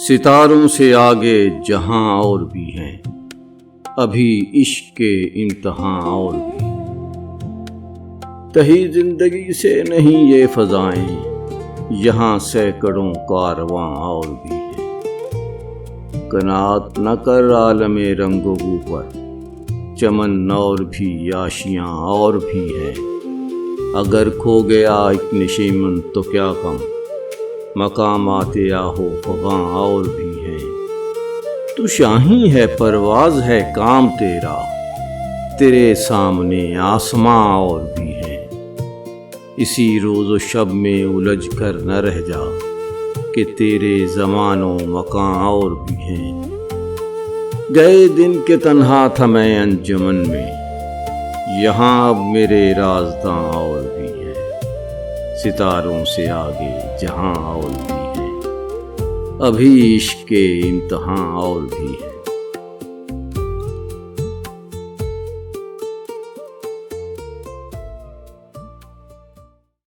ستاروں سے آگے جہاں اور بھی ہیں، ابھی عشق کے امتحان اور بھی۔ تہی زندگی سے نہیں یہ فضائیں، یہاں سینکڑوں کارواں اور بھی ہیں۔ قناعت نہ کر عالم رنگ و بو پر، چمن اور بھی آشیاں اور بھی ہیں۔ اگر کھو گیا ایک نشیمن تو کیا غم، مقامات آہو فغاں اور بھی ہیں۔ تو شاہیں ہے پرواز ہے کام تیرا، تیرے سامنے آسماں اور بھی ہیں۔ اسی روز و شب میں الجھ کر نہ رہ جا، کہ تیرے زمان و مکان اور بھی ہیں۔ گئے دن کے تنہا تھا میں انجمن میں، یہاں اب میرے رازداں اور بھی ہیں۔ ستاروں سے آگے جہاں اور بھی ہیں، ابھی عشق کے امتحان اور بھی ہیں۔